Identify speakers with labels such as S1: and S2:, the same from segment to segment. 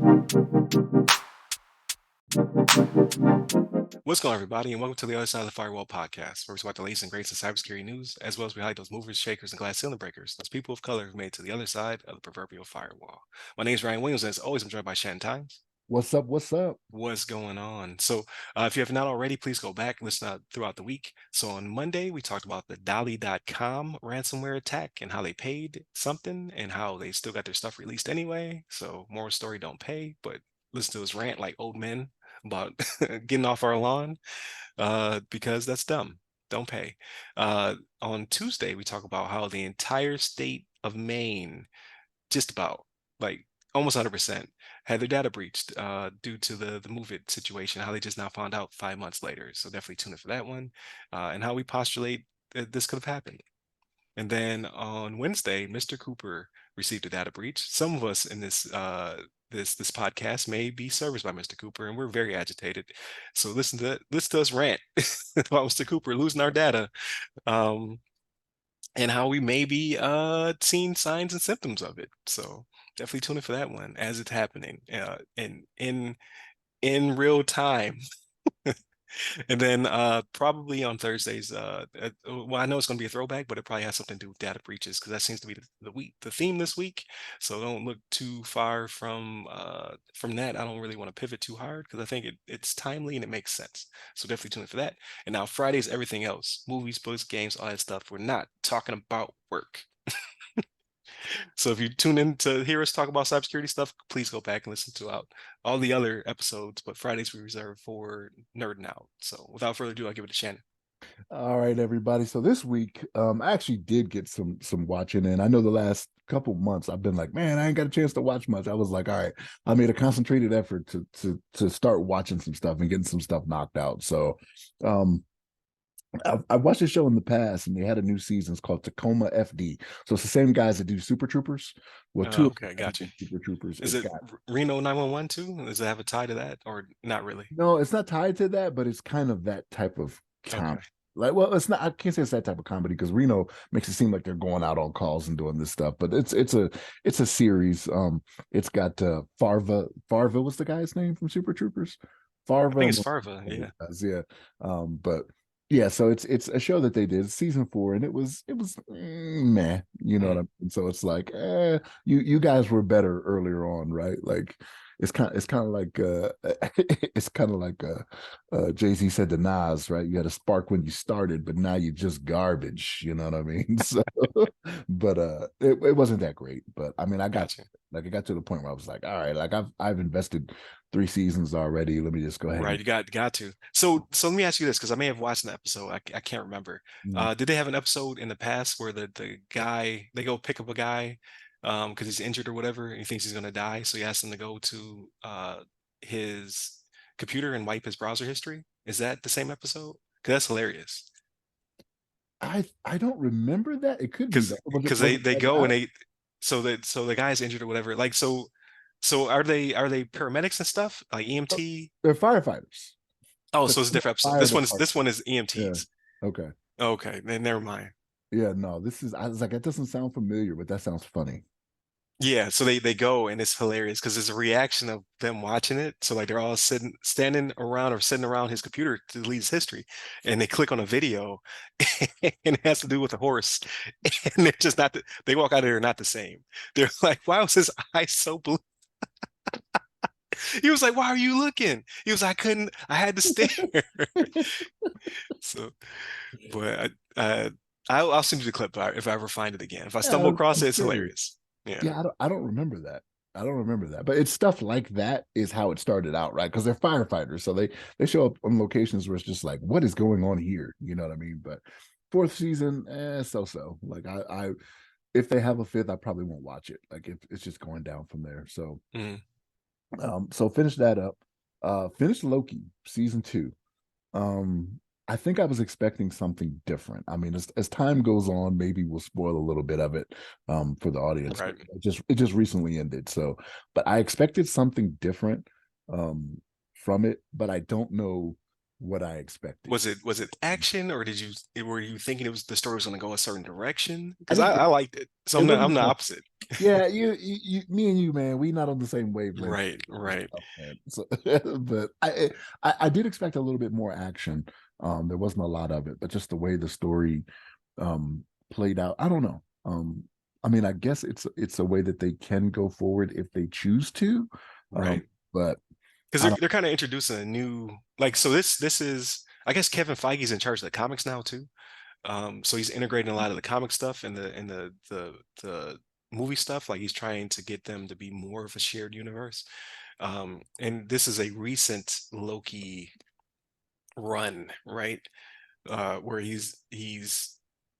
S1: What's going on, everybody, and welcome to the other side of the Firewall podcast, where we talk about the latest and greatest in cybersecurity news, as well as we highlight those movers, shakers, and glass ceiling breakers, those people of color who've made it to the other side of the proverbial firewall. My name is Ryan Williams, and as always, I'm joined by Shannon Times.
S2: What's up? What's up?
S1: What's going on? So, if you have not already, please go back and listen throughout the week. So, on Monday, we talked about the Dolly.com ransomware attack and how they paid something and how they still got their stuff released anyway. So, moral story, don't pay, but listen to us rant like old men about getting off our lawn because that's dumb. Don't pay. On Tuesday, we talk about how the entire state of Maine, just about like almost 100%, had their data breached due to the MoveIt situation, how they just now found out 5 months later. So definitely tune in for that one, and how we postulate that this could have happened. And then on Wednesday, Mr. Cooper received a data breach. Some of us in this podcast may be serviced by Mr. Cooper, and we're very agitated. So listen to us rant about Mr. Cooper losing our data, um, and how we may be seeing signs and symptoms of it. So definitely tune in for that one as it's happening in real time. And then probably on Thursdays, well, I know it's going to be a throwback, but it probably has something to do with data breaches because that seems to be the theme this week. So don't look too far from that. I don't really want to pivot too hard because I think it's timely and it makes sense. So definitely tune in for that. And now Friday's everything else: movies, books, games, all that stuff. We're not talking about work. So if you tune in to hear us talk about cybersecurity stuff, please go back and listen to all the other episodes. But Fridays we reserve for nerding out. So without further ado, I'll give it to Shannon.
S2: All right, everybody. So this week, I actually did get some watching in. I know the last couple months I've been like, man, I ain't got a chance to watch much. I was like, all right, I made a concentrated effort to start watching some stuff and getting some stuff knocked out. So I watched a show in the past, and they had a new season. It's called Tacoma FD. So it's the same guys that do Super Troopers. Well, two of
S1: Okay,
S2: them
S1: got you.
S2: Super Troopers.
S1: Is
S2: It's
S1: it
S2: got
S1: Reno 911 too? Does it have a tie to that or not really?
S2: no, it's not tied to that, but it's kind of that type of
S1: Okay.
S2: like, well, it's not. I can't say it's that type of comedy because Reno makes it seem like they're going out on calls and doing this stuff. But it's a series. It's got Farva. Farva was the guy's name from Super Troopers.
S1: I think
S2: Farva.
S1: it's Farva. Yeah.
S2: Yeah. But yeah, so it's a show that they did season 4, and it was meh. You know what I mean? So it's like, you guys were better earlier on, right? Like it's kind of like it's kind of like Jay-Z said to Nas, right? You had a spark when you started, but now you're just garbage. You know what I mean? So, but it wasn't that great. But I mean, I got
S1: Gotcha.
S2: like, it got to the point where I was like, all right, like I've invested 3 seasons already. Let me just go ahead
S1: Right, you got to. So let me ask you this because I may have watched an episode. I can't remember.
S2: and
S1: Did they have an episode in the past where the guy they go pick up a guy because he's injured or whatever and he thinks he's gonna die, so he asks him to go to his computer and wipe his browser history? Is that the same episode? Because that's hilarious.
S2: I don't remember that. It could be
S1: Because
S2: that.
S1: because
S2: Was
S1: they
S2: it that
S1: go
S2: guy?
S1: and they so the guy's injured or whatever. Like so are they paramedics and stuff like
S2: Oh,
S1: EMT?
S2: they're firefighters.
S1: Oh,
S2: The
S1: so it's a different episode.
S2: fire
S1: This
S2: department.
S1: one is
S2: Yeah.
S1: EMTs.
S2: Okay.
S1: Okay, then never mind.
S2: Yeah. No, this is. I was like, it doesn't sound familiar, but that sounds funny.
S1: Yeah, so they go and it's hilarious because there's a reaction of them watching it. So like they're all standing around or sitting around his computer to delete his history, and they click on a video, and it has to do with a horse, and they're just not. They walk out of there not the same. They're like, "Why was his eyes so blue?" He was like, "Why are you looking?" He was, "I couldn't. I had to stare." So, but I'll send you the clip if I ever find it again. If I
S2: Yeah,
S1: stumble across
S2: I'm
S1: it, it's
S2: curious.
S1: hilarious. Yeah.
S2: Yeah, I don't remember that. I don't remember that. But it's stuff like that is how it started out, right? Because they're firefighters, so they show up on locations where it's just like, what is going on here? You know what I mean? But fourth season, so. Like I if they have a fifth, I probably won't watch it. Like if it's just going down from there. So
S1: Mhm.
S2: so finish that up. Finish Loki season 2. I think I was expecting something different. I mean, as time goes on, maybe we'll spoil a little bit of it for the audience.
S1: Right.
S2: It just recently ended, so but I expected something different from it, but I don't know what I expected.
S1: Was it action, or were you thinking it was the story was going to go a certain direction?
S2: I
S1: Because
S2: didn't.
S1: I liked it, so
S2: It
S1: I'm
S2: wasn't.
S1: the opposite.
S2: Yeah, me and you, man, we not on the same wavelength.
S1: Right, right,
S2: Stuff, man. So, but I did expect a little bit more action. There wasn't a lot of it, but just the way the story played out, I don't know. I mean, I guess it's a way that they can go forward if they choose to.
S1: right.
S2: But
S1: Because
S2: I don't.
S1: they're kind of introducing a new, like, so this is, I guess Kevin Feige's in charge of the comics now too. So he's integrating a lot of the comic stuff and the movie stuff. Like he's trying to get them to be more of a shared universe. And this is a recent Loki run, right? Where he's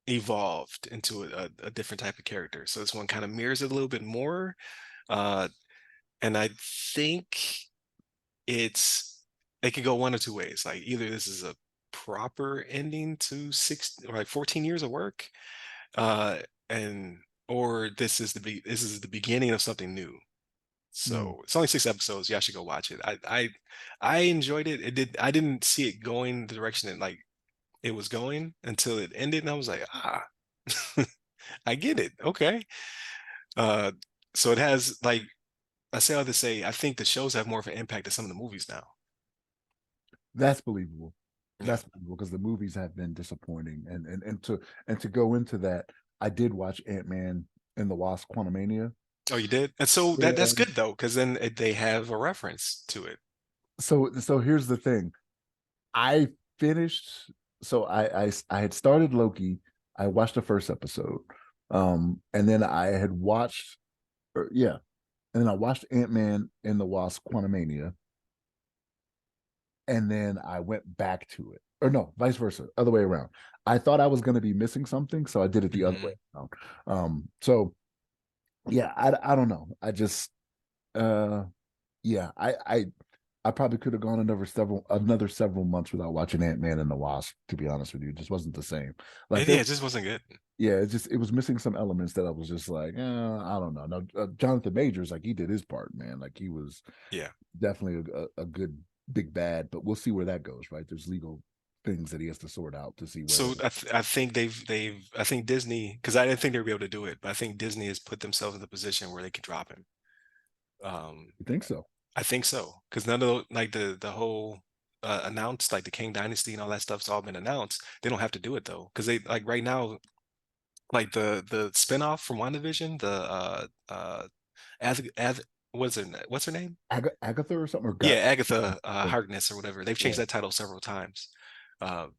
S1: evolved into a different type of character. So this one kind of mirrors it a little bit more. Uh, and I think it's it could go one of two ways. Like either this is a proper ending to six or like 14 years of work, uh, and or this is the beginning of something new.
S2: Mm,
S1: So it's only 6 episodes. Yeah, I should go watch it. I enjoyed it. I didn't see it going the direction that like it was going until it ended, and I was like, ah, I get it. Okay. Uh, so it has like I say all to say, I think the shows have more of an impact than some of the movies now.
S2: that's believable.
S1: Yeah.
S2: That's believable because the movies have been disappointing, and to go into that, I did watch Ant-Man and the Wasp: Quantumania.
S1: Oh, you did? And so that's
S2: Yeah.
S1: good though, because then they have a reference to it.
S2: So here's the thing. I finished. So I had started Loki. I watched the first episode, and then I had watched, yeah, and then I watched Ant-Man and the Wasp: Quantumania, and then I went back to it, or no, vice versa, other way around. I thought I was going to be missing something, so I did it the other way
S1: Mhm.
S2: around. So yeah, I don't know. I just uh yeah, I probably could have gone another several months without watching Ant-Man and the Wasp, to be honest with you. It just wasn't the same. Like
S1: Yeah,
S2: there
S1: it just wasn't good.
S2: yeah, it was missing some elements that I was just like, I don't know. Now Jonathan Majors, like he did his part, man. Like he was
S1: Yeah.
S2: definitely a good big bad, but we'll see where that goes, right? There's legal things that he has to sort out to see where
S1: So I think I think Disney, because I didn't think they would be able to do it, but I think Disney has put themselves in the position where they can drop him. Um,
S2: you think so.
S1: I think so, because none of like the whole announced like the King Dynasty and all that stuff's all been announced. They don't have to do it though, because they like right now like the spinoff from WandaVision, the Ath what's her name?
S2: Agatha or something or
S1: Yeah,
S2: got
S1: Agatha Harkness or whatever. They've changed
S2: yeah.
S1: that title several times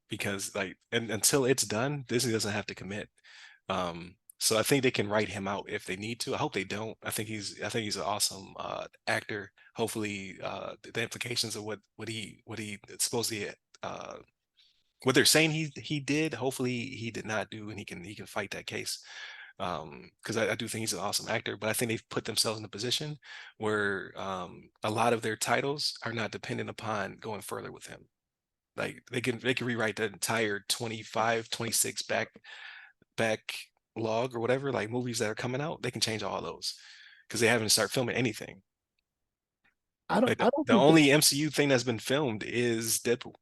S1: because like and until it's done, Disney doesn't have to commit. So I think they can write him out if they need to. I hope they don't. I think he's an awesome actor. Hopefully, the implications of what he supposedly what they're saying he did. Hopefully, he did not do, and he can fight that case. Because I do think he's an awesome actor, but I think they've put themselves in a position where a lot of their titles are not dependent upon going further with him. Like they can rewrite the entire 25, 26 back log or whatever, like movies that are coming out, they can change all those because they haven't started filming anything. Like
S2: I don't
S1: the
S2: think
S1: only MCU thing that's been filmed is Deadpool.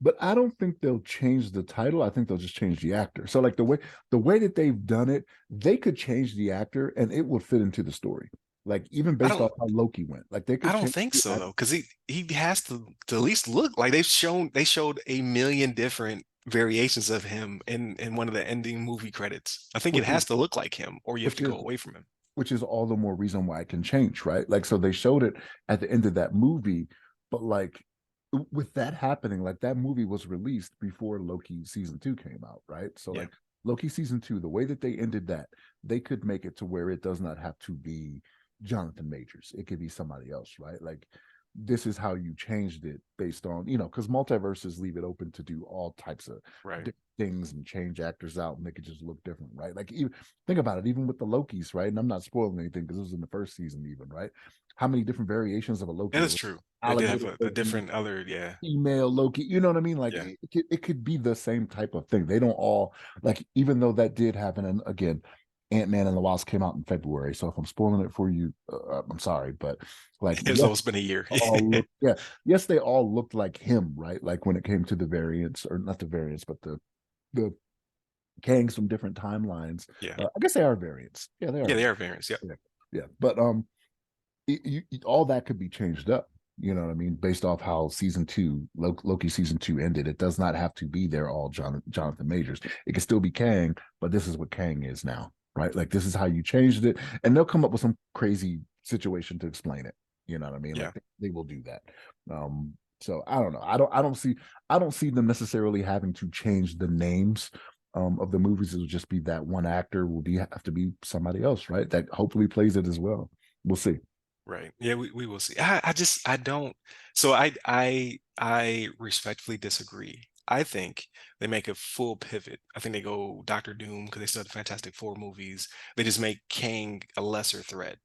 S2: but I don't think they'll change the title. I think they'll just change the actor. So like the way that they've done it, they could change the actor and it would fit into the story. Like even
S1: I
S2: based
S1: don't
S2: off how Loki went. Like they
S1: I
S2: could
S1: don't
S2: change
S1: think
S2: the
S1: so
S2: actor.
S1: though, because he has to at least look like they showed a million different variations of him in one of the ending movie credits. I think it
S2: which is
S1: has to look like him, or you have
S2: which
S1: to go
S2: is
S1: away from him.
S2: which is all the more reason why it can change, right? Like so they showed it at the end of that movie, but like with that happening, like that movie was released before Loki season 2 came out, right? So
S1: Yeah,
S2: like Loki season 2, the way that they ended that, they could make it to where it does not have to be Jonathan Majors. It could be somebody else, right? Like this is how you changed it based on, because multiverses leave it open to do all types of
S1: right.
S2: different things and change actors out and make it just look different, right? Like even think about it, even with the Lokis, right? And I'm not spoiling anything because this was in the first season, even, right? How many different variations of a Loki
S1: That
S2: there
S1: is
S2: was?
S1: true. They did have
S2: Alligator
S1: a
S2: Loki,
S1: different other, yeah,
S2: female Loki. You know what I mean? Like
S1: yeah.
S2: it could be the same type of thing. They don't all like, even though that did happen. And again, Ant-Man and the Wasp came out in February. So if I'm spoiling it for you, I'm sorry, but like,
S1: It's
S2: yes,
S1: almost been a year.
S2: all look, yeah, yes, they all looked like him, right? Like when it came to the variants, or not the variants, but the Kangs from different timelines.
S1: Yeah.
S2: I guess they are variants. Yeah, they
S1: Yeah,
S2: are.
S1: they are variants. Yeah.
S2: Yeah, yeah. But all that could be changed up. You know what I mean? Based off how season two, Loki season two ended, it does not have to be there all Jonathan Majors. It can still be Kang, but this is what Kang is now, right? Like this is how you changed it, and they'll come up with some crazy situation to explain it. You know what I mean?
S1: Yeah.
S2: Like they will do that. So I don't know. I don't see them necessarily having to change the names of the movies. It'll just be that one actor will have to be somebody else, right? That hopefully plays it as well. We'll see.
S1: Right. Yeah, we will see. I just I don't so I respectfully disagree. I think they make a full pivot. I think they go Doctor Doom because they still have the Fantastic Four movies. They just make Kang a lesser threat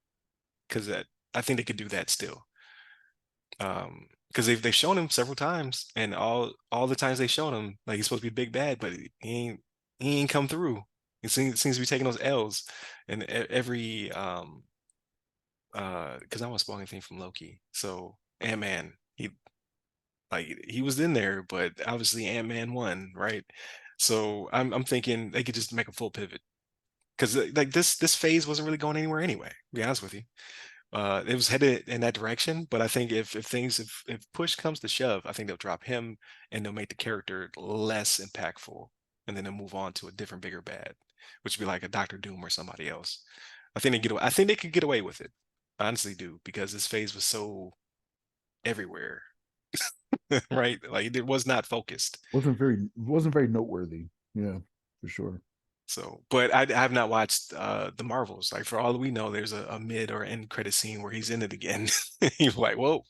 S1: because that I think they could do that still. Because they've shown him several times, and all the times they shown him, like he's supposed to be big bad, but he ain't come through. He seems to be taking those L's, and every because I don't want to spoil anything from Loki. So Ant-Man, he was in there, but obviously Ant-Man won, right? So I'm thinking they could just make a full pivot because like this phase wasn't really going anywhere anyway. To be honest with you, it was headed in that direction, but I think if push comes to shove, I think they'll drop him and they'll make the character less impactful, and then they'll move on to a different bigger bad, which would be like a Doctor Doom or somebody else. I think they could get away with it. I honestly do because this phase was so everywhere, right? Like it was not focused.
S2: Wasn't very noteworthy. Yeah, for sure.
S1: So, but I have not watched the Marvels. Like for all we know, there's a mid or end credit scene where he's in it again. He's like, "Whoa,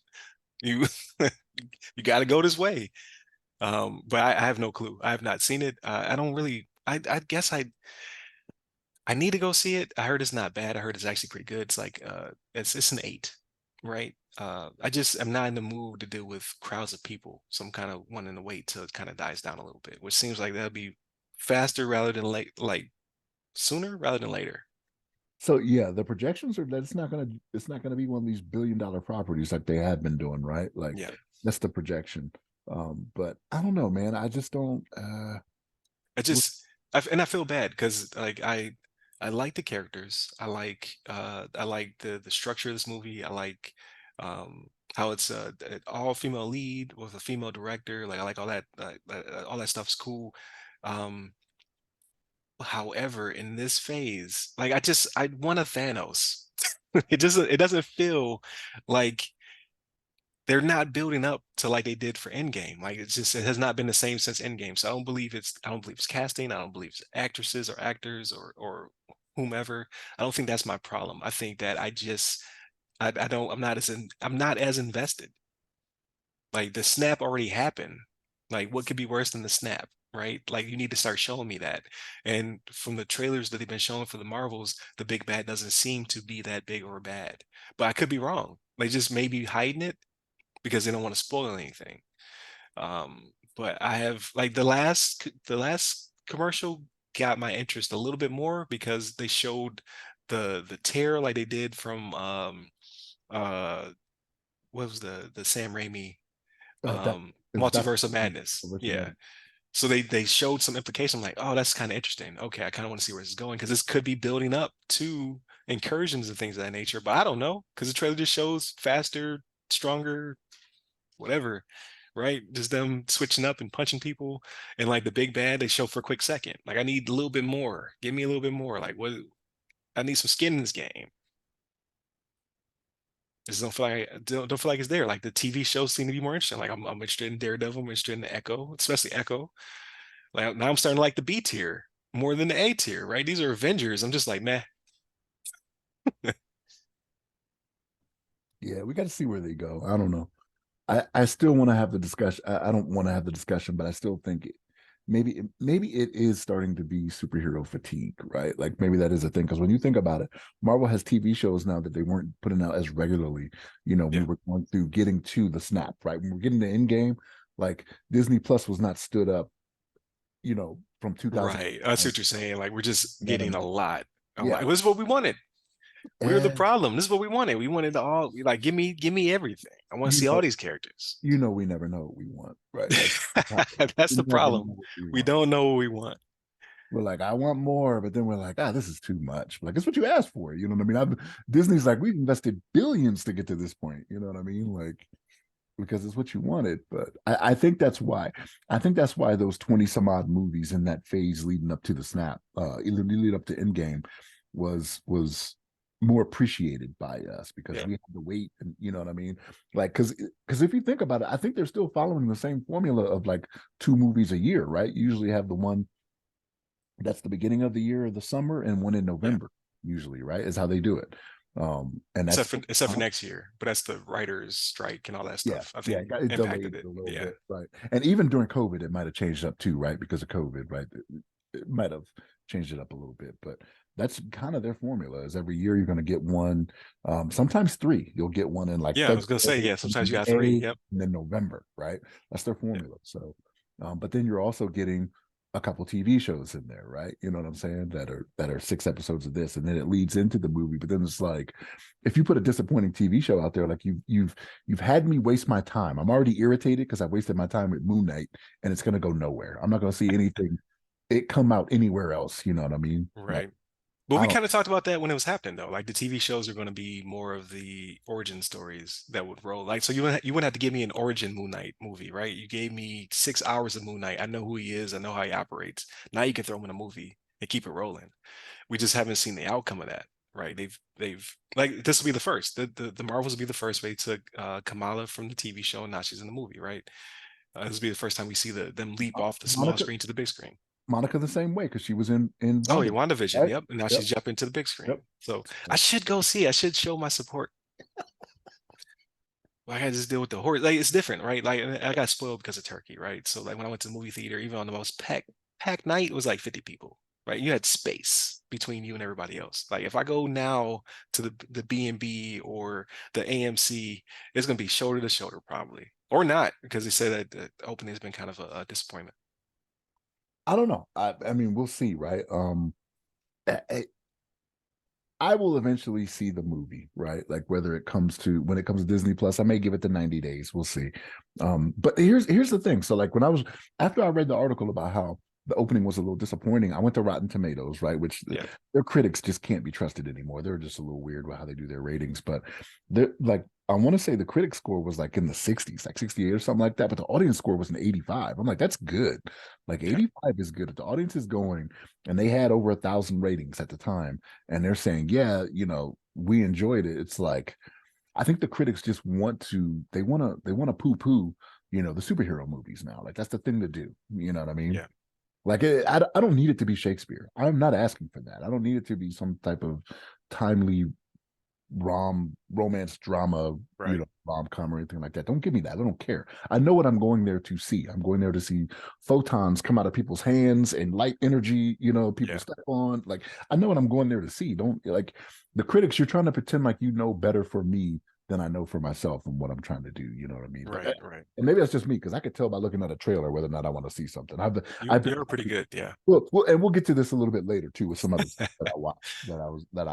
S1: you you got to go this way." But I have no clue. I have not seen it. I don't really. I guess I need to go see it. I heard it's not bad. I heard it's actually pretty good. It's like it's an 8, right? I just am not in the mood to deal with crowds of people. So I'm kind of wanting to wait till it kind of dies down a little bit, which seems like that'll be faster rather than late, like sooner rather than later.
S2: So yeah, the projections are that it's not gonna be one of these billion-dollar properties like they have been doing, right? Like
S1: Yeah.
S2: that's the projection. But I don't know, man. I just don't.
S1: I just and I feel bad because like I like the characters. I like the structure of this movie. I like how it's an all female lead with a female director. Like I like all that stuff's cool. Um However, in this phase, like I want a Thanos. It doesn't feel like they're not building up to like they did for Endgame. Like it has not been the same since Endgame. So I don't believe it's casting. I don't believe it's actresses or actors or whomever. I don't think that's my problem. I think that I don't I'm not as invested. Like the snap already happened. Like what could be worse than the snap, right? Like you need to start showing me that. And from the trailers that they've been showing for the Marvels, the big bad doesn't seem to be that big or bad. But I could be wrong. They just may be hiding it because they don't want to spoil anything. But I have like the last commercial got my interest a little bit more because they showed the tear like they did from uh what was the Sam Raimi
S2: That is that
S1: Multiverse of Madness. Yeah. So they showed some implication. I'm like, oh, that's kind of interesting. Okay, I kind of want to see where this is going because this could be building up to incursions and things of that nature. But I don't know because the trailer just shows faster, stronger, whatever, right? Just them switching up and punching people, and like the big bad they show for a quick second. Like I need a little bit more. Give me a little bit more. Like what? I need some skin in this game. I just don't feel like it's there. Like the TV shows seem to be more interesting. Like I'm interested in Daredevil. I'm interested in the Echo, especially Echo. Like now I'm starting to like the B tier more than the A tier, right? These are Avengers. I'm just like, meh.
S2: Yeah, we got to see where they go. I don't know. I still want to have the discussion. I don't want to have the discussion, but I still think maybe it is starting to be superhero fatigue, right? Like maybe that is a thing because when you think about it, Marvel has TV shows now that they weren't putting out as regularly. We
S1: Yeah.
S2: were going through getting to the snap, right? When we're getting to Endgame, like Disney Plus was not stood up, from 2000.
S1: Right. That's what you're saying. Like we're just
S2: You know what I
S1: getting a
S2: mean?
S1: lot. I'm
S2: Yeah,
S1: like, this is what we wanted. We're the
S2: and
S1: problem. This is what we wanted. We wanted to all like give me everything. I want to
S2: you
S1: see all
S2: know,
S1: these characters.
S2: we never know what we want, right?
S1: That's
S2: We
S1: the
S2: never know
S1: problem.
S2: what we
S1: We
S2: want.
S1: don't know what we want.
S2: We're like, I want more, but then we're like, this is too much. Like, it's what you asked for. You know what I mean? Disney's like, we've invested billions to get to this point. You know what I mean? Like, because it's what you wanted. But I think that's why. I think that's why those 20 some odd movies in that phase leading up to the snap, lead up to Endgame, was more appreciated by us because
S1: Yeah.
S2: we had to wait, and you know what I mean. Like, because if you think about it, I think they're still following the same formula of like 2 movies a year, right? You usually have the one that's the beginning of the year or the summer, and one in
S1: Yeah.
S2: November, usually, right? Is how they do it. And that's
S1: Except for next year. But that's the writers' strike and all that
S2: yeah,
S1: stuff. I
S2: yeah,
S1: think
S2: it
S1: impacted
S2: delayed
S1: it.
S2: a little
S1: Yeah.
S2: bit, right? And even during COVID, it might have changed up too, right? Because of COVID, right? It might have changed it up a little bit, but that's kind of their formula. Is every year you're going to get one, sometimes three. You'll get one in like
S1: Yeah, I was gonna say,
S2: February,
S1: yeah,
S2: and
S1: sometimes you
S2: then
S1: got three.
S2: May,
S1: Yep.
S2: and then November, right? That's their
S1: Yeah.
S2: formula. So, but then you're also getting a couple TV shows in there, right? You know what I'm saying? That are 6 episodes of this, and then it leads into the movie. But then it's like, if you put a disappointing TV show out there, like you've had me waste my time. I'm already irritated because I wasted my time with Moon Knight, and it's gonna go nowhere. I'm not gonna see anything it come out anywhere else. You know what I mean? Like,
S1: Right. But
S2: I
S1: we
S2: don't.
S1: kind of talked about that when it was happening, though. Like the TV shows are going to be more of the origin stories that would roll. Like, so you wouldn't have to give me an origin Moon Knight movie, right? You gave me 6 hours of Moon Knight. I know who he is. I know how he operates. Now you can throw him in a movie and keep it rolling. We just haven't seen the outcome of that, right? They've like this will be the first. The Marvels will be the first. They took Kamala from the TV show, and now she's in the movie, right? This will be the first time we see them leap off the small
S2: Monica
S1: screen to the big screen.
S2: Monica the same way because she was in
S1: Oh, yeah,
S2: Wanda,
S1: WandaVision.
S2: right?
S1: Yep. And now
S2: Yep,
S1: she's jumping to the big
S2: yep.
S1: screen. So I
S2: So,
S1: should go see. I should show my support. Like I just deal with the horror. Like it's different, right? Like I got spoiled because of Turkey, right? So like when I went to the movie theater, even on the most packed night, it was like 50 people, right? You had space between you and everybody else. Like if I go now to the B&B or the AMC, it's gonna be shoulder to shoulder probably, or not because they said that the opening has been kind of a disappointment.
S2: I don't know. I mean, we'll see, right? I, I will eventually see the movie, right? Like whether it comes to when it comes to Disney Plus, I may give it the 90 days. We'll see. But here's the thing. So like when I was after I read the article about how the opening was a little disappointing, I went to Rotten Tomatoes, right? Which
S1: Yeah.
S2: their critics just can't be trusted anymore. They're just a little weird with how they do their ratings. But they're like I want to say the critic score was like in the 60s, like 68 or something like that. But the audience score was an 85. I'm like, that's good. Like
S1: Yeah.
S2: 85 is good. If the audience is going, and they had over 1,000 ratings at the time, and they're saying, yeah, we enjoyed it. It's like I think the critics just want to poo-poo, the superhero movies now. Like that's the thing to do. You know what I mean?
S1: Yeah.
S2: Like I don't need it to be Shakespeare. I'm not asking for that. I don't need it to be some type of timely romance drama,
S1: Right.
S2: rom-com or anything like that. Don't give me that. I don't care. I know what I'm going there to see. I'm going there to see photons come out of people's hands and light energy, people
S1: Yeah.
S2: step on. Like I know what I'm going there to see. Don't like the critics, you're trying to pretend like you know better for me than I know for myself and what I'm trying to do. You know what I mean? Like
S1: Right. Right.
S2: and maybe that's just me because I could tell by looking at a trailer whether or not I want to see something. I've been
S1: You're pretty good. Yeah.
S2: and we'll get to this a little bit later too with some other stuff that I watched that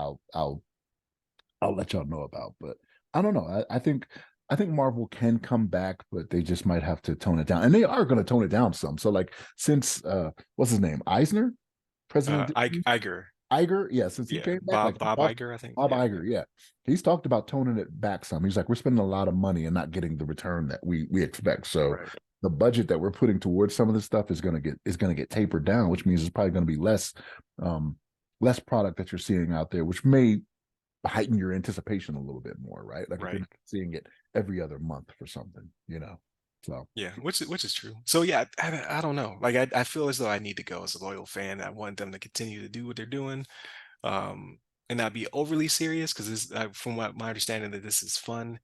S2: I'll let y'all know about. But I don't know. I think Marvel can come back, but they just might have to tone it down. And they are going to tone it down some. So like since what's his name? Eisner? President
S1: Iger.
S2: Iger? Yeah, since he
S1: Yeah.
S2: came back, like he
S1: Bob
S2: talked
S1: Iger, I think.
S2: Bob
S1: Yeah.
S2: Iger, yeah. He's talked about toning it back some. He's like, we're spending a lot of money and not getting the return that we expect. So
S1: Right.
S2: the budget that we're putting towards some of this stuff is gonna get tapered down, which means it's probably gonna be um less product that you're seeing out there, which may heighten your anticipation a little bit more, right? Like if you're
S1: Right.
S2: not seeing it every other month for something. So
S1: Yeah, which is true. So yeah, I don't know. Like I feel as though I need to go as a loyal fan. I want them to continue to do what they're doing, and not be overly serious because this, from what my understanding, that this is fun,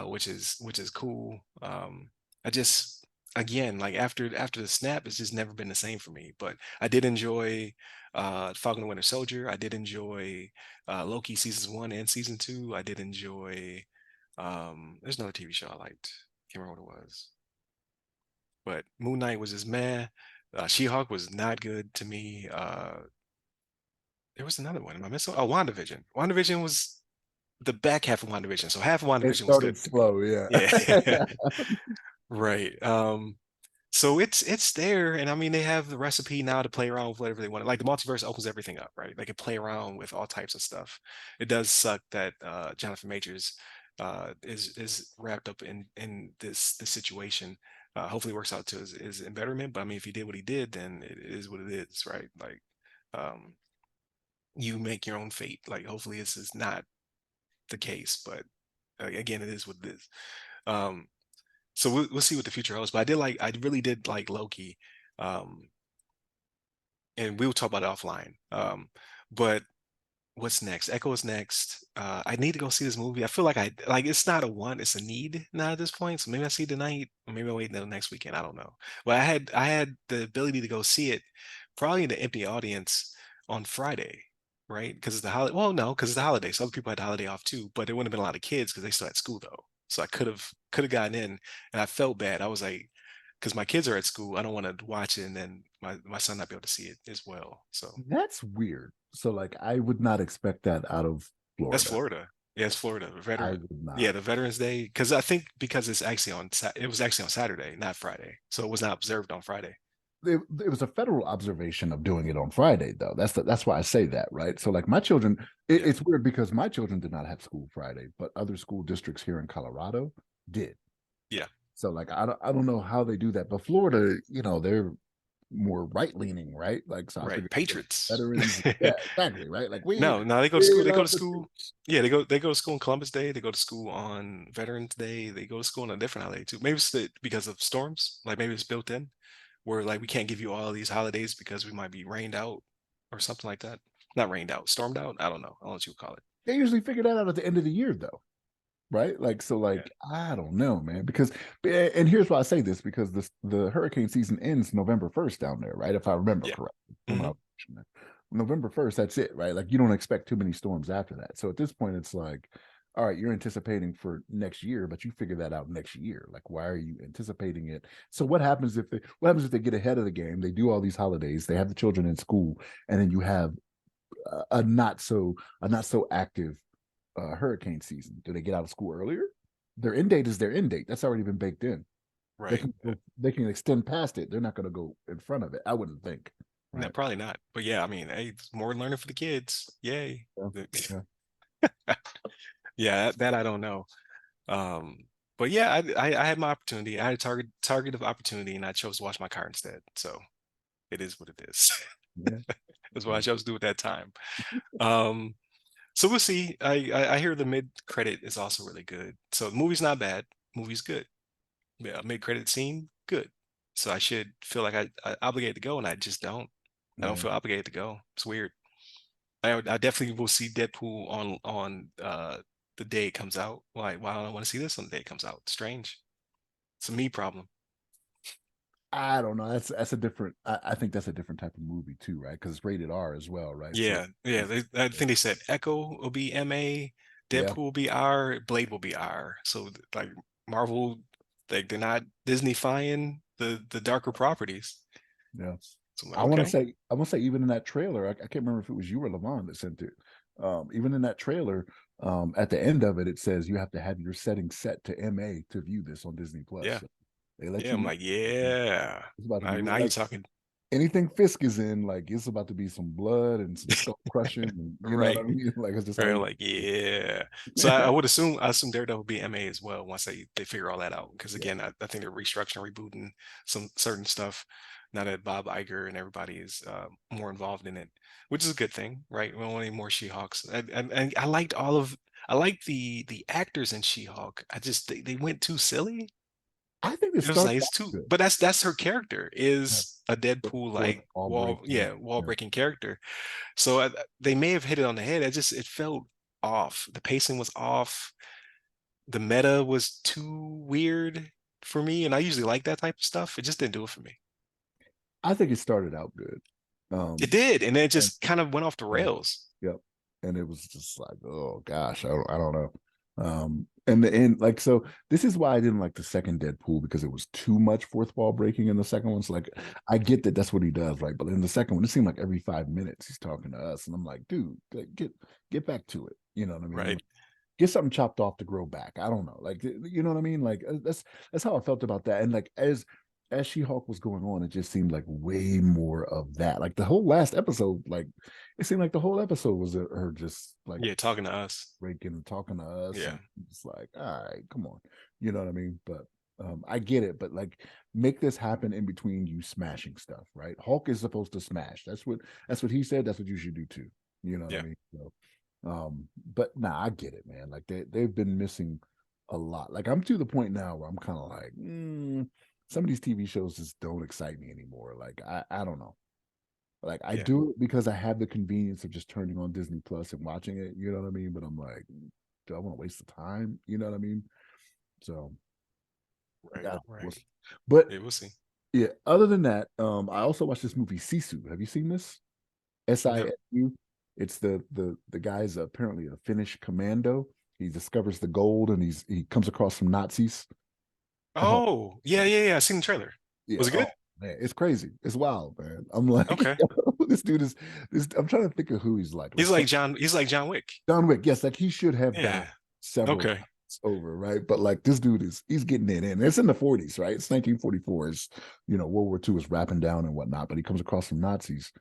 S1: which is cool. I just again like after the snap, it's just never been the same for me. But I did enjoy Falcon and Winter Soldier. I did enjoy Loki seasons 1 and season 2. I did enjoy. There's another TV show I liked. Can't remember what it was. But Moon Knight was just meh. She-Hulk was not good to me. There was another one. Am I missing? Oh, WandaVision. WandaVision was the back half of WandaVision. So half of
S2: It
S1: WandaVision was
S2: started
S1: good to me.
S2: slow, yeah.
S1: Yeah. Right. So it's there, and I mean they have the recipe now to play around with whatever they want. Like the multiverse opens everything up, right? They can play around with all types of stuff. It does suck that Jonathan Majors is wrapped up in this situation. Hopefully it works out to his betterment. But I mean, if he did what he did, then it is what it is, right? Like um, you make your own fate. Like hopefully this is not the case, but again, it is what it is. Um, so we'll see what the future holds. But I really did like Loki, um, and we'll talk about it offline. But what's next? Echo is next. I need to go see this movie. I feel like I like it's not a want, it's a need now at this point. So maybe I see it tonight, or maybe I'll wait until next weekend. I don't know. Well, I had the ability to go see it probably in the empty audience on Friday, right? Because it's the holiday. Well, no, because it's the holiday. So other people had the holiday off too, but there wouldn't have been a lot of kids because they still had school though. So I could have gotten in, and I felt bad. I was like, because my kids are at school, I don't want to watch it and then my son not be able to see it as well. So
S2: That's weird. So like I would not expect that out of
S1: that's
S2: Florida.
S1: Florida. Yeah, it's Florida. The
S2: I
S1: veteran.
S2: would
S1: Yeah,
S2: not.
S1: the Veterans Day. Because I think because it's actually it was actually on Saturday, not Friday, so it was not observed on Friday.
S2: It was a federal observation of doing it on Friday, though. That's why I say that, right? So, like my children,
S1: Yeah,
S2: it's weird because my children did not have school Friday, but other school districts here in Colorado did.
S1: yeah,
S2: So, like I don't know how they do that, but Florida, they're more right leaning, right? Like, so I
S1: right.
S2: figured
S1: Patriots.
S2: veterans, yeah, exactly, right? Like
S1: No, no, they go to
S2: we
S1: school. They go
S2: love
S1: to
S2: the
S1: school.
S2: troops.
S1: Yeah, they go to school on Columbus Day. They go to school on Veterans Day. They go to school on a different holiday too. Maybe it's because of storms. Like maybe it's built in, where like we can't give you all these holidays because we might be rained out or something like that. Not rained out, stormed out. I don't know. I don't know what you would call it.
S2: They usually figure that out at the end of the year, though. Right? Like so,
S1: Yeah,
S2: like I don't know, man. Because and here's why I say this because the hurricane season ends November 1st down there, right? If I remember
S1: yeah.
S2: correctly from when I
S1: Hmm.
S2: was watching it. November 1st, that's it, right? Like you don't expect too many storms after that. So at this point, it's like, all right, you're anticipating for next year, but you figure that out next year. Like, why are you anticipating it? So what happens if they get ahead of the game? They do all these holidays, they have the children in school, and then you have a not so active hurricane season. Do they get out of school earlier? Their end date is their end date. That's already been baked in.
S1: Right.
S2: They can extend past it. They're not going to go in front of it. I wouldn't think.
S1: No,
S2: Right.
S1: probably not. But yeah, I mean, hey, it's more learning for the kids. Yay.
S2: Yeah. Yeah.
S1: Yeah, that I don't know. Um, but yeah, I had my opportunity. I had a target of opportunity, and I chose to watch my car instead. So it is what it is.
S2: Yeah.
S1: That's what I
S2: Yeah.
S1: chose to do at that time. Um, so we'll see. I hear the mid credit is also really good. So the movie's not bad. Movie's good. Yeah, mid credit scene, good. So I should feel like I obligated to go, and I just don't. I don't
S2: Yeah.
S1: feel obligated to go. It's weird. I definitely will see Deadpool on the day it comes out. Why don't I want to see this on the day it comes out? Strange. It's a me problem.
S2: I don't know. That's a different. I think that's a different type of movie too, right? Because it's rated R as well, right? So
S1: Yeah, yeah. I think they said Echo will be MA,
S2: yeah,
S1: Deadpool will be R, Blade will be R. So like Marvel, like they're not Disney-fying the darker properties.
S2: yeah.
S1: So I'm like, okay,
S2: I want to say even in that trailer, I can't remember if it was you or Levon that sent it. Even in that trailer, at the end of it, it says you have to have your settings set to MA to view this on Disney Plus.
S1: yeah,
S2: So they let
S1: yeah.
S2: you
S1: I'm
S2: know
S1: like, yeah.
S2: it's about to be
S1: Now you're
S2: like
S1: talking
S2: anything Fisk is in, like it's about to be some blood and some skull crushing, and you know what I
S1: right.
S2: mean? Like it's just
S1: Right,
S2: like
S1: like yeah. So I assume Daredevil will be MA as well once they figure all that out. Because
S2: yeah,
S1: again, I think they're restructuring, rebooting some certain stuff now that Bob Iger and everybody is more involved in it, which is a good thing, right? We don't want any more She-Hulks. And I liked the actors in She-Hulk. I just they went too silly.
S2: I think it
S1: It was
S2: started
S1: like it's
S2: out
S1: too,
S2: good.
S1: but that's her character
S2: Yeah.
S1: is a Deadpool
S2: Sort of
S1: like
S2: all breaking.
S1: wall
S2: Yeah.
S1: breaking character. So they may have hit it on the head. It felt off. The pacing was off. The meta was too weird for me, and I usually like that type of stuff. It just didn't do it for me.
S2: I think it started out good.
S1: It
S2: Um,
S1: did, and then it
S2: and,
S1: just kind of went off the
S2: yeah,
S1: rails.
S2: yep. And it was just like, oh gosh, I don't know. And the end, like, so this is why I didn't like the second Deadpool, because it was too much fourth wall breaking in the second one. So like, I get that that's what he does, right? But in the second one, it seemed like every 5 minutes he's talking to us, and I'm like, dude, like, get back to it. You know what I mean?
S1: Right.
S2: Like, get something chopped off to grow back. I don't know, like, you know what I mean? Like, that's how I felt about that. And like, as She-Hulk was going on, it just seemed like way more of that. Like the whole last episode, like it seemed like the whole episode was her just like
S1: Yeah, talking to us.
S2: breaking and talking to us,
S1: Yeah.
S2: and it's like, all right, come on, you know what I mean? But I get it, but like, make this happen in between you smashing stuff, right? Hulk is supposed to smash. That's what he said. That's what you should do too. You know what I
S1: Yeah.
S2: mean? So, but nah, I get it, man. Like they've been missing a lot. Like I'm to the point now where I'm kind of like, some of these TV shows just don't excite me anymore. Like I don't know. Like I
S1: Yeah.
S2: do it because I have the convenience of just turning on Disney Plus and watching it. You know what I mean? But I'm like, do I want to waste the time? You know what I mean? So,
S1: Right.
S2: yeah,
S1: Right.
S2: but
S1: Yeah, we'll see.
S2: yeah. Other than that, I also watched this movie Sisu. Have you seen this?
S1: No.
S2: SISU. It's the guy's apparently a Finnish commando. He discovers the gold, and he comes across some Nazis. Oh
S1: Oh, yeah, yeah, yeah. I seen the trailer.
S2: yeah.
S1: Was it
S2: Oh
S1: good?
S2: man, it's crazy. It's wild, man. I'm like,
S1: Okay.
S2: this dude is this. I'm trying to think of who he's like.
S1: He's
S2: Like
S1: like John. He's like John Wick.
S2: John Wick, yes, like he should have died
S1: Yeah.
S2: several
S1: Okay.
S2: times over, right? But like this dude he's getting it in. It's in the 40s, right? It's 1944. It's World War II is wrapping down and whatnot, but he comes across some Nazis,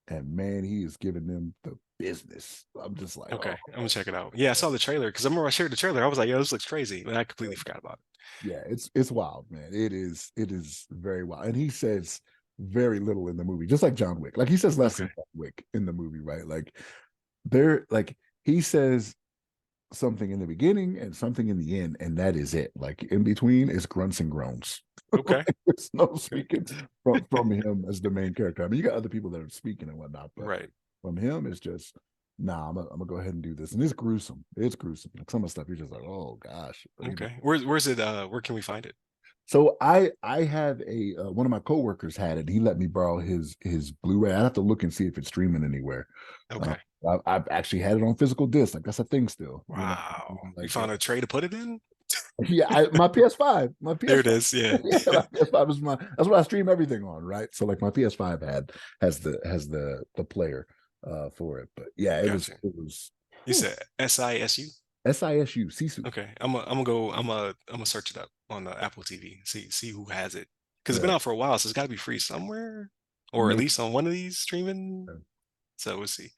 S2: and man, he is giving them the business. I'm just like,
S1: Okay.
S2: oh,
S1: I'm gonna check it out. Yeah, I saw the trailer because I remember I shared the trailer. I was like, yo, this looks crazy. And I completely forgot about
S2: yeah, it's wild, man. It is very wild. And he says very little in the movie, just like John Wick. Like he says
S1: it.
S2: less than
S1: Okay.
S2: John Wick in the movie, right? Like they're like he says something in the beginning and something in the end, and that is it. Like in between is grunts and groans.
S1: Okay.
S2: There's no speaking from him as the main character. I mean, you got other people that are speaking and whatnot, but
S1: Right.
S2: from him, it's just, nah, I'm gonna go ahead and do this, and it's gruesome. It's gruesome. Like some of the stuff, you're just like, oh gosh.
S1: Okay. Where's it? Where can we find it?
S2: So I have a one of my coworkers had it. He let me borrow his Blu-ray. I have to look and see if it's streaming anywhere. Uh,
S1: Okay.
S2: I've actually had it on physical disc. Like that's a thing still.
S1: Wow. You
S2: Like
S1: found a tray to put it in?
S2: yeah, my PS5, my
S1: There it
S2: PS5.
S1: is. Yeah.
S2: Yeah, my PS5 is that's what I stream everything on, right? So like my PS5 has the player for it. But yeah, it was
S1: Gotcha.
S2: it was
S1: You said SISU?
S2: SISU Sisu.
S1: Okay. I'm gonna go. I'm gonna search it up on the Apple TV. See who has it. Because it's been
S2: Yeah,
S1: out for a while, so it's got to be free somewhere, or at
S2: maybe.
S1: least on one of these streaming. So we'll see.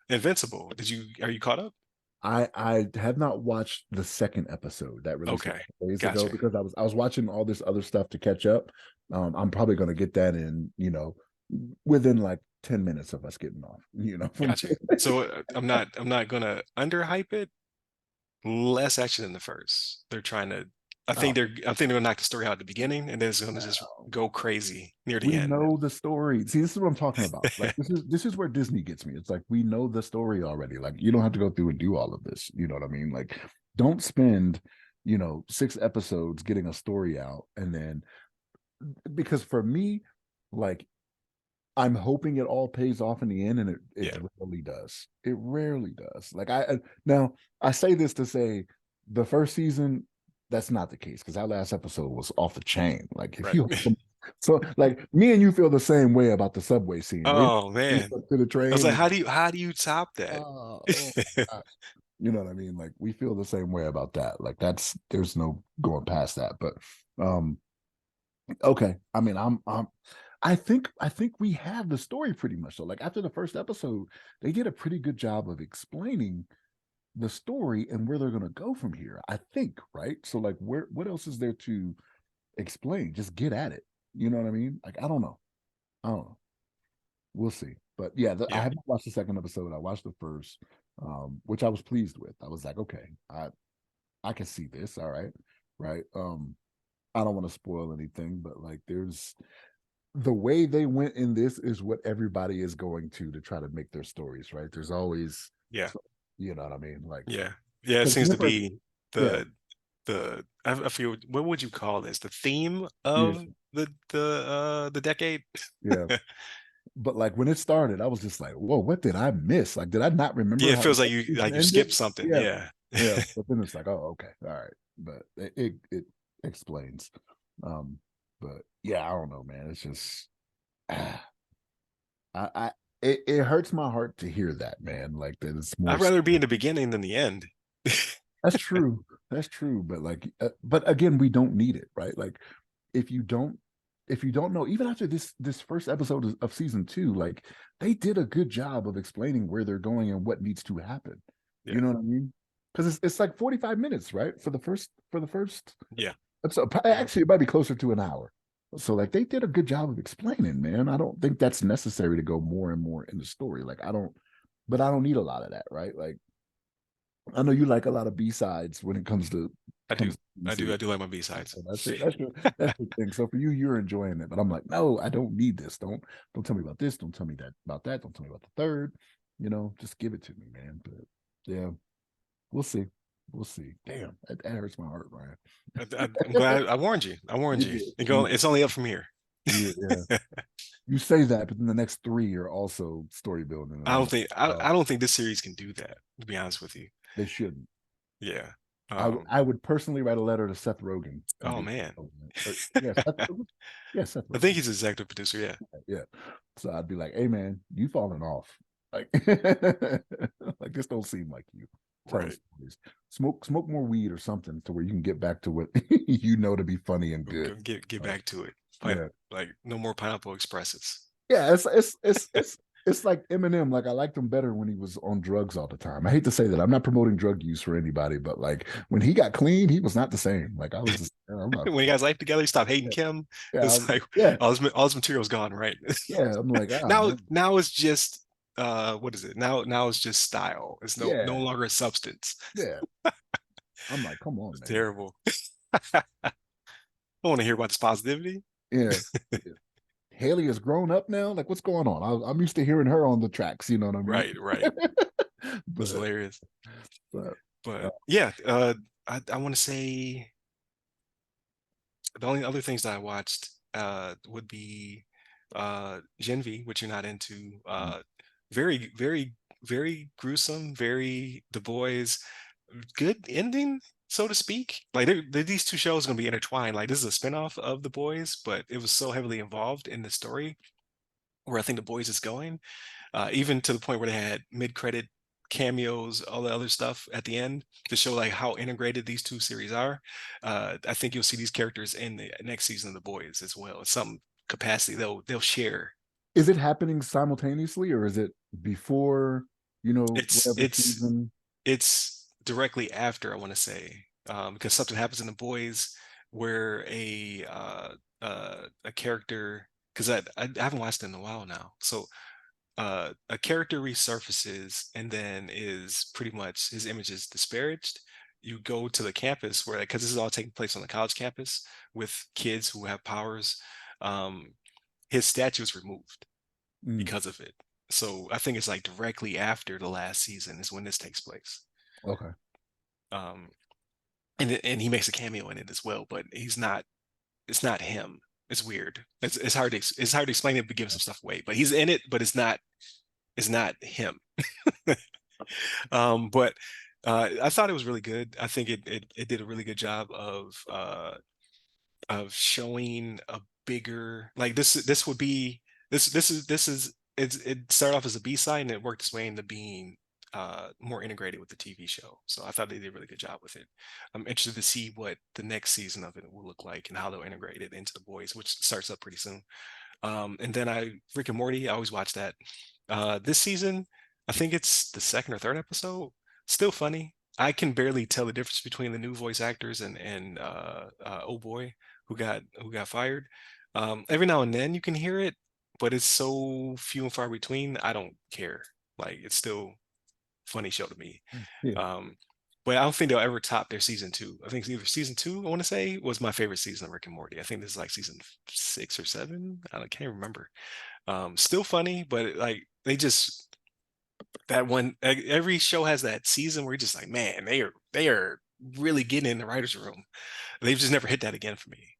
S1: Invincible. Are you caught up?
S2: I have not watched the second episode that released a
S1: Okay.
S2: couple days ago
S1: Gotcha.
S2: because I was watching all this other stuff to catch up. I'm probably going to get that in, within like 10 minutes of us getting off, from
S1: Gotcha. So I'm not gonna underhype it. Less action than the first. They're trying to.
S2: oh,
S1: I think they're gonna knock the story out at the beginning, and then it's gonna just
S2: wow.
S1: go crazy near the
S2: We
S1: end.
S2: know the story. See, this is what I'm talking about. Like this is where Disney gets me. It's like we know the story already. Like you don't have to go through and do all of this. You know what I mean? Like don't spend, 6 episodes getting a story out, and then because for me, like I'm hoping it all pays off in the end, and it
S1: Yeah.
S2: rarely does. It rarely does. Like now I say this to say the first season, that's not the case because our last episode was off the chain. Like if
S1: Right.
S2: you so like me and you feel the same way about the subway scene. Wait
S1: Oh man.
S2: to the
S1: I was
S2: train
S1: like,
S2: and
S1: how do you top that?
S2: oh gosh. You know what I mean? Like we feel the same way about that. Like there's no going past that. But um okay. I mean, I think we have the story pretty much. So, like after the first episode, they did a pretty good job of explaining the story and where they're gonna go from here. I think, right? So, like, what else is there to explain? Just get at it. You know what I mean? Like, I don't know. I don't know. We'll see. But yeah, I
S1: Yeah.
S2: haven't watched the second episode. I watched the first, which I was pleased with. I was like, okay, I can see this. All right, right. I don't want to spoil anything, but like, there's the way they went in this is what everybody is going to try to make their stories, right? There's always,
S1: Yeah.
S2: you know what I mean? Like,
S1: Yeah. Yeah. It
S2: because
S1: seems to be
S2: yeah,
S1: I feel, what would you call this? The theme
S2: yeah,
S1: of the decade.
S2: yeah. But like when it started, I was just like, whoa, what did I miss? Like, did I not remember
S1: Yeah, it
S2: how
S1: feels like
S2: the
S1: you
S2: season
S1: skipped
S2: ended?
S1: something.
S2: Yeah.
S1: Yeah.
S2: Yeah, but then it's like, oh, okay, all right. But it explains. Um, but yeah, I don't know, man. It's just I it hurts my heart to hear that, man. Like that it's more.
S1: I'd rather be in the beginning than the end.
S2: That's true. That's true. But but again, we don't need it, right? Like if you don't, if you don't know, even after this first episode of season two, like they did a good job of explaining where they're going and what needs to happen. You
S1: Yeah.
S2: know what I mean? Because it's like 45 minutes, right? For the first
S1: Yeah.
S2: episode.
S1: Hmm.
S2: Actually, it might be closer to an hour. So like they did a good job of explaining, man. I don't think that's necessary to go more and more in the story. Like I don't, but I don't need a lot of that, right? Like I know you like a lot of B sides when it comes to
S1: I do.
S2: comes to
S1: I
S2: series.
S1: do like my B-sides.
S2: So that's it. That's the thing. So for you, you're enjoying it, but I'm like, no, I don't need this. Don't tell me about this. Don't tell me that about that. Don't tell me about the third. Just give it to me, man. But yeah, we'll see. We'll see. Damn, that hurts my heart, Ryan.
S1: I'm glad I warned you. I warned
S2: You
S1: you.
S2: did.
S1: It's only up from here.
S2: Yeah. You say that, but then the next three are also story building, and I'm like,
S1: I don't think this series can do that, to be honest with you.
S2: they shouldn't.
S1: Yeah.
S2: I would personally write a letter to Seth Rogen and
S1: Oh
S2: be,
S1: man.
S2: oh, yeah, Seth Rogen. Yeah, Seth
S1: I think
S2: Rogen.
S1: he's executive producer, yeah.
S2: Yeah. So I'd be like, hey man, you falling off. Like like this don't seem like you telling
S1: Right.
S2: stories. Smoke more weed or something to where you can get back to what to be funny and good.
S1: Get
S2: Uh,
S1: back to it.
S2: yeah.
S1: Like no more pineapple expresses.
S2: Yeah, it's like Eminem. Like I liked him better when he was on drugs all the time. I hate to say that. I'm not promoting drug use for anybody, but like when he got clean, he was not the same. Like I was just, I'm not,
S1: When you guys life together, you stop hating Kim.
S2: yeah,
S1: It's like
S2: yeah,
S1: all his material's gone, right?
S2: yeah. I'm like, man,
S1: Now it's just what is it? Now it's just style. It's no
S2: yeah,
S1: longer a substance.
S2: yeah. I'm like, come on,
S1: It's
S2: man.
S1: terrible. I want to hear about this positivity.
S2: Yeah. Yeah. Haley is grown up now. Like, what's going on? I'm used to hearing her on the tracks. You know what I mean?
S1: Right, right. It's
S2: but
S1: hilarious.
S2: but uh,
S1: But yeah, I want to say the only other things that I watched would be Gen V, which you're not into. Very, very, very gruesome, very The Boys, good ending, so to speak. Like these two shows are going to be intertwined. Like this is a spinoff of The Boys, but it was so heavily involved in the story where I think The Boys is going, even to the point where they had mid-credit cameos, all the other stuff at the end to show like how integrated these two series are. I think you'll see these characters in the next season of The Boys as well. It's some capacity they'll share.
S2: is it happening simultaneously or is it before?
S1: It's
S2: Whatever
S1: it's
S2: season.
S1: it's directly after I want to say because something happens in The Boys where a character because I haven't watched it in a while now, so a character resurfaces and then is pretty much his image is disparaged. You go to the campus where, because this is all taking place on the college campus with kids who have powers, um, his statue is removed
S2: Mm,
S1: because of it. So I think it's like directly after the last season is when this takes place.
S2: okay.
S1: Um, and he makes a cameo in it as well, but he's not. It's not him. It's weird. It's hard to explain it, but give some stuff away. But he's in it, but it's not. It's not him. But I thought it was really good. I think it did a really good job of showing a bigger like this would be this is it started off as a B-side and it worked its way into being more integrated with the TV show. So I thought they did a really good job with it. I'm interested to see what the next season of it will look like and how they'll integrate it into the boys, which starts up pretty soon. And then Rick and Morty, I always watch that. This season, I think it's the second or third episode. Still funny. I can barely tell the difference between the new voice actors and oh boy who got fired. Every now and then you can hear it, but it's so few and far between. I don't care. Like it's still funny show to me.
S2: Yeah.
S1: Um, but I don't think they'll ever top their season two. I think either season two, I want to say, was my favorite season of Rick and Morty. I think this is like season 6 or 7. I can't remember. Still funny, but like they just that one. Every show has that season where you're just like, man, they are really getting in the writers' room. They've just never hit that again for me.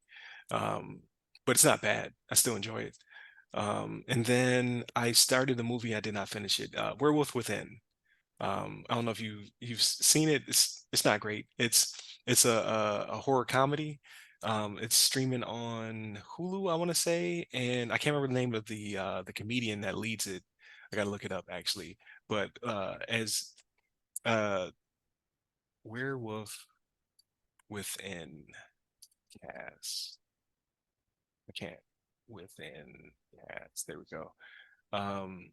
S1: Um, but it's not bad. I still enjoy it. And then I started the movie. I did not finish it. Werewolf Within. I don't know if you've seen it. It's not great. It's a horror comedy. It's streaming on Hulu, I want to say, and I can't remember the name of the comedian that leads it. I gotta look it up actually. But as uh Werewolf Within cast, I can't within cast. There we go. Um,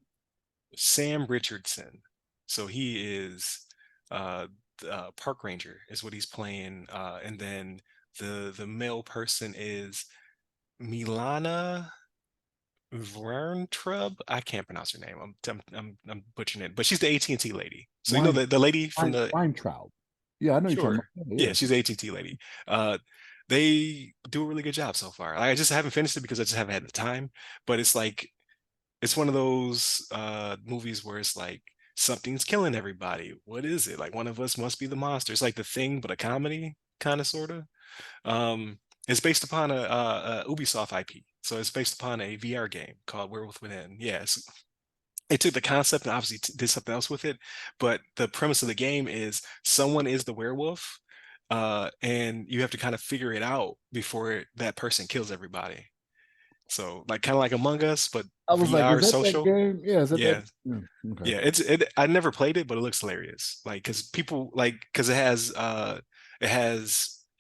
S1: Sam Richardson. So he is park ranger is what he's playing, and then the male person is Milana Verntrub. I can't pronounce her name. I'm butchering it, but she's the AT&T lady. So you know
S2: Wine,
S1: the lady from the
S2: Weintraub. Yeah, I know you're talking
S1: sure,
S2: about. Yeah,
S1: yeah, she's the AT&T lady. Uh, they do a really good job so far. I just haven't finished it because I just haven't had the time. But it's like it's one of those movies where it's like something's killing everybody. What is it? Like one of us must be the monster. It's like The Thing, but a comedy, kind of, sort of. It's based upon a Ubisoft IP, so it's based upon a VR game called Werewolf Within. Yes, it took the concept and obviously did something else with it, but the premise of the game is someone is the werewolf, and you have to kind of figure it out before that person kills everybody. So like kind of like Among Us, but
S2: I was like, is
S1: VR
S2: that that
S1: social.
S2: game? Yeah, is that that?
S1: Yeah,
S2: Yeah, okay.
S1: yeah, it. I never played it, but it looks hilarious. Like, because people like because it has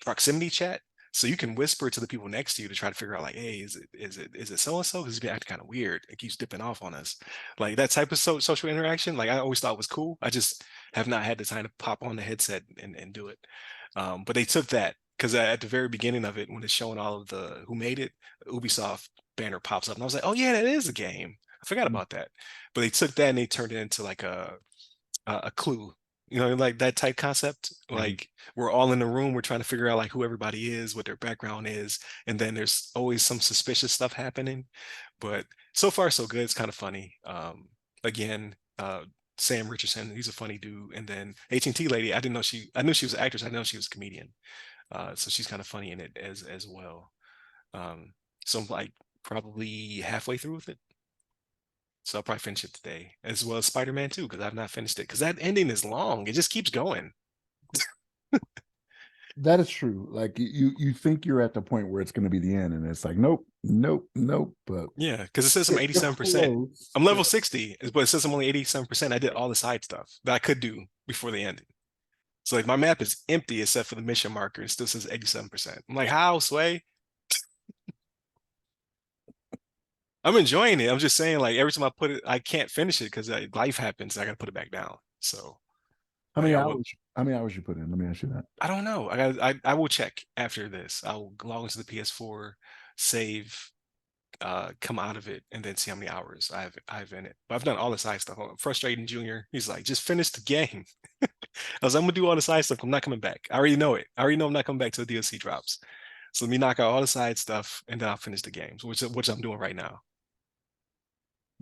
S1: proximity chat, so you can whisper to the people next to you to try to figure out like, hey, is it so and so? Because he's been acting kind of weird. It keeps dipping off on us. Like that type of social interaction. Like I always thought was cool. I just have not had the time to pop on the headset and do it. But they took that because at the very beginning of it, when it's showing all of the who made it, Ubisoft banner pops up, and I was like, oh yeah, that is a game. I forgot about that. But they took that and they turned it into like a clue, like that type concept.
S2: Mhm.
S1: Like we're all in the room, we're trying to figure out like who everybody is, what their background is, and then there's always some suspicious stuff happening. But so far so good. It's kind of funny. Again, Sam Richardson, he's a funny dude, and then AT&T lady, I knew she was an actress, I didn't know she was a comedian. So she's kind of funny in it as well. Um, so I'm like probably halfway through with it. So I'll probably finish it today, as well as Spider-Man 2, because I've not finished it. Because that ending is long. It just keeps going.
S2: That is true. Like you think you're at the point where it's going to be the end, and it's like, nope, nope, nope. But
S1: Yeah, because it says I'm
S2: you're
S1: 87%.
S2: close.
S1: I'm
S2: Yeah.
S1: level 60, but it says I'm only 87%. I did all the side stuff that I could do before the ending. So like my map is empty except for the mission marker. It still says 87%. I'm like, how, Sway? I'm enjoying it. I'm just saying, like every time I put it, I can't finish it because life happens. I got to put it back down. So
S2: How
S1: like
S2: many
S1: I would,
S2: hours? How many hours you put in? Let me ask you that.
S1: I don't know. I will check after this. I'll log into the PS4, save, come out of it, and then see how many hours I have in it. But I've done all the side stuff. I'm frustrating Junior. He's like, just finish the game. I was like, I'm gonna do all the side stuff. I'm not coming back. I already know it. I already know I'm not coming back till the DLC drops. So let me knock out all the side stuff, and then I'll finish the games, which I'm doing right now.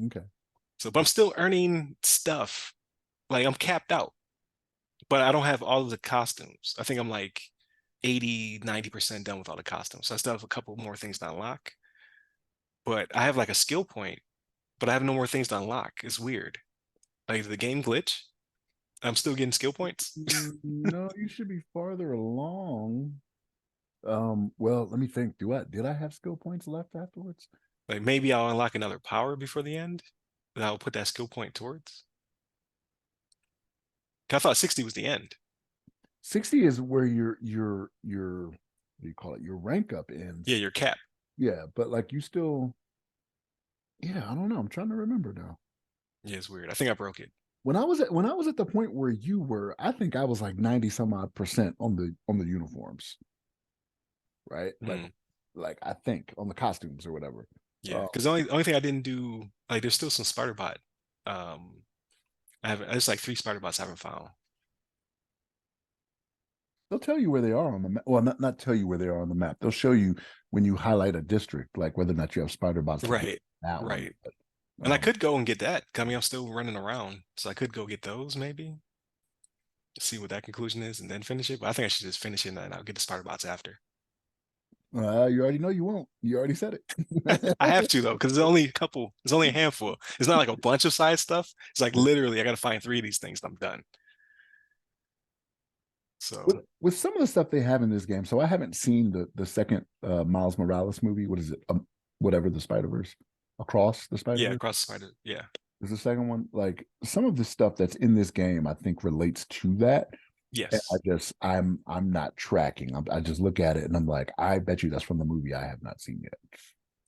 S2: Okay.
S1: So, but I'm still earning stuff. Like I'm capped out, but I don't have all of the costumes. I think I'm like 80, 90% done with all the costumes. So I still have a couple more things to unlock. But I have like a skill point, but I have no more things to unlock. It's weird. Like the game glitch. I'm still getting skill points.
S2: No, you should be farther along. Well, let me think. Do I did I have skill points left afterwards?
S1: Like maybe I'll unlock another power before the end that I'll put that skill point towards. 'Cause I thought 60 was the end.
S2: 60 is where your what do you call it? Your rank up
S1: Yeah,
S2: ends.
S1: your cap.
S2: Yeah, but like you still, yeah, I don't know. I'm trying to remember now.
S1: Yeah, it's weird. I think I broke it.
S2: When I was at the point where you were, I think I was like 90 some odd percent on the uniforms, right?
S1: Hmm.
S2: Like I think on the costumes or whatever.
S1: Yeah,
S2: Uh,
S1: because the only thing I didn't do, like there's still some spider bot. Um, I haven't. There's like three spider bots I haven't found.
S2: they'll tell you where they are on the map. Well, not tell you where they are on the map. They'll show you when you highlight a district, like whether or not you have spider bots to get
S1: Right,
S2: that one.
S1: right.
S2: But,
S1: And I could go and get that. I mean, I'm still running around, so I could go get those maybe, see what that conclusion is, and then finish it. But I think I should just finish it and then I'll get the spider bots after.
S2: You already know you won't. You already said it.
S1: I have to though, because there's only a couple. There's only a handful. It's not like a bunch of side stuff. It's like literally, I got to find three of these things, and I'm done. So
S2: With some of the stuff they have in this game, so I haven't seen the second Miles Morales movie. What is it? Whatever the Spider Verse, Across the Spider
S1: yeah,
S2: Verse
S1: across the spider. Yeah.
S2: is the second one. Like some of the stuff that's in this game, I think relates to that. And
S1: Yes.
S2: I'm not tracking. I just look at it and I'm like, I bet you that's from the movie I have not seen yet.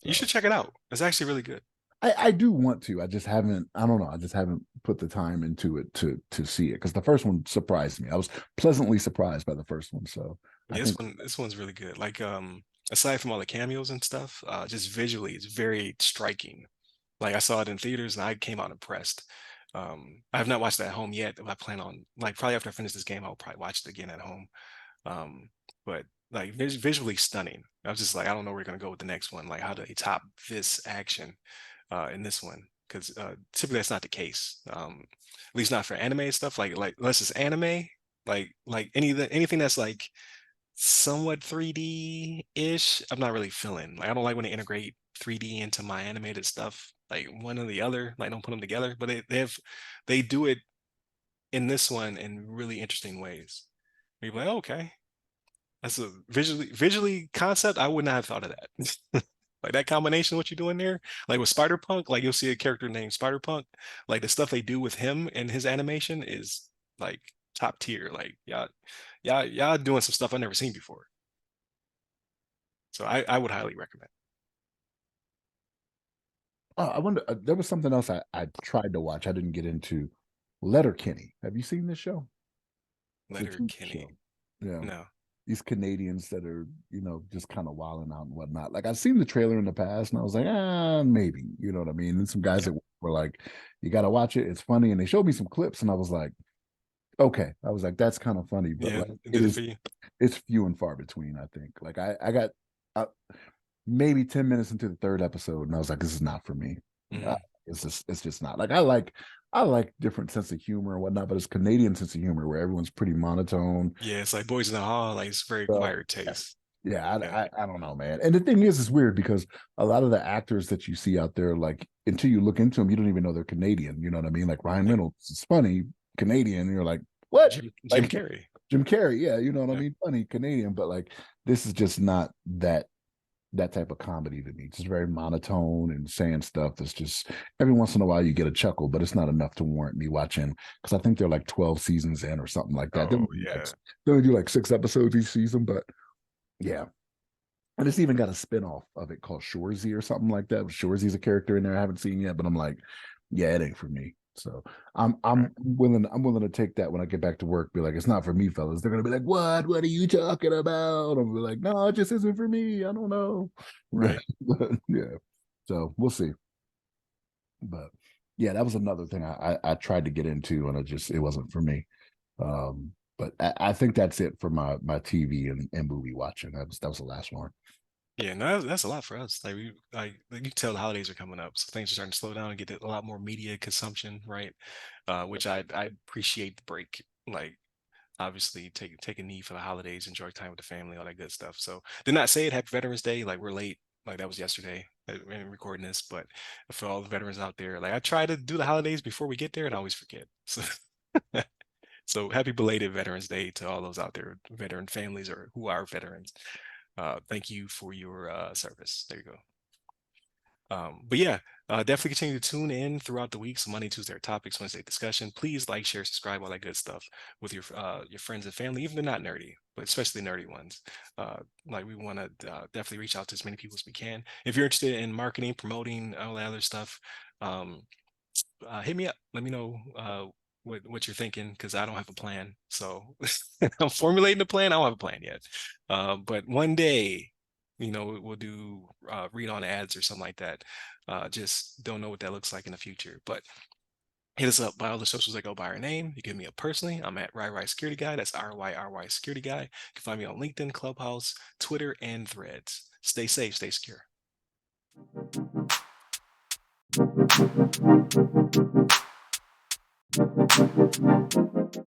S1: You should
S2: So
S1: check it out. It's actually really good.
S2: I do want to. I just haven't. I don't know. I just haven't put the time into it to see it because the first one surprised me. I was pleasantly surprised by the first one. So I
S1: Yeah,
S2: think
S1: this one's really good. Like aside from all the cameos and stuff, just visually it's very striking. Like I saw it in theaters and I came out impressed. I have not watched it at home yet, but I plan on like probably after I finish this game, I'll probably watch it again at home. Um, but like visually stunning. I was just like, I don't know where we're gonna go with the next one. Like, how do they top this action in this one? Because typically that's not the case. At least not for anime stuff. Like unless it's anime, like anything that's like somewhat 3D-ish, I'm not really feeling. Like I don't like when they integrate 3D into my animated stuff, like one or the other, like don't put them together. But they do it in this one in really interesting ways. You're like, oh, okay, that's a visually concept. I would not have thought of that. Like that combination, what you're doing there, like with Spider Punk, like you'll see a character named Spider Punk, like the stuff they do with him and his animation is like top tier. Like y'all doing some stuff I've never seen before. So I would highly recommend.
S2: I wonder. There was something else I tried to watch. I didn't get into. Letterkenny. Have you seen this show? It's a
S1: Letter
S2: TV
S1: Kenny.
S2: show. Yeah,
S1: No.
S2: these Canadians that are just kind of wilding out and whatnot. Like I've seen the trailer in the past, and I was like, maybe. You know what I mean? And some guys
S1: Yeah.
S2: that were like, you got to watch it. It's funny, and they showed me some clips, and I was like, okay. I was like, that's kind of funny, but
S1: Yeah.
S2: like
S1: It
S2: it
S1: did it
S2: is.
S1: for you.
S2: It's few and far between. I think. Like I got. Uh, maybe 10 minutes into the third episode and I was like, this is not for me. Uh,
S1: Mhm.
S2: it's just not like I like different sense of humor and whatnot, but it's Canadian sense of humor where everyone's pretty monotone.
S1: Yeah, it's like Boys in the Hall, like it's very
S2: So
S1: acquired
S2: yeah,
S1: taste.
S2: yeah,
S1: Yeah.
S2: I don't know, man. And the thing is, it's weird because a lot of the actors that you see out there, like until you look into them, you don't even know they're Canadian. You know what I mean? Like Ryan
S1: Like
S2: Reynolds is funny Canadian. And you're like, what?
S1: Jim
S2: Like
S1: Carrey.
S2: Jim Carrey, yeah, you know what I
S1: Yeah.
S2: mean? Funny Canadian, but like this is just not that type of comedy to me. It's just very monotone and saying stuff that's just every once in a while you get a chuckle, but it's not enough to warrant me watching because I think they're like 12 seasons in or something like that.
S1: Oh yeah.
S2: They only do like 6 episodes each season, but yeah. And it's even got a spinoff of it called Shorzy or something like that. Shorzy's a character in there I haven't seen yet, but I'm like, yeah, it ain't for me. So I'm
S1: Right.
S2: I'm willing to take that when I get back to work. Be like, it's not for me, fellas. They're gonna be like, what? What are you talking about? I'm be like, no, it just isn't for me. I don't know.
S1: Right.
S2: Yeah. So we'll see. But yeah, that was another thing I tried to get into, and it wasn't for me. But I think that's it for my TV and movie watching. That was the last one.
S1: Yeah, no, that's a lot for us. Like you can tell the holidays are coming up, so things are starting to slow down and get a lot more media consumption, right? Which I appreciate the break. Like obviously take a knee for the holidays, enjoy time with the family, all that good stuff. So did not say it Happy Veterans Day. Like we're late. Like that was yesterday in recording this, but for all the veterans out there, like I try to do the holidays before we get there and I always forget. So so happy belated Veterans Day to all those out there, veteran families or who are veterans. Thank you for your service. There you go. But yeah, definitely continue to tune in throughout the week. So Monday, Tuesday are topics, Wednesday discussion. Please like, share, subscribe, all that good stuff with your friends and family, even they're not nerdy, but especially nerdy ones. Like we want to definitely reach out to as many people as we can. If you're interested in marketing, promoting, all that other stuff, um, hit me up. Let me know what you're thinking because I don't have a plan. So I'm formulating a plan. I don't have a plan yet. But one day, we'll do read on ads or something like that. Just don't know what that looks like in the future. But hit us up by all the socials that go by our name. You can hit me up personally. I'm at RyRy Security Guy. That's RYRY Security Guy. You can find me on LinkedIn, Clubhouse, Twitter, and Threads. Stay safe, stay secure.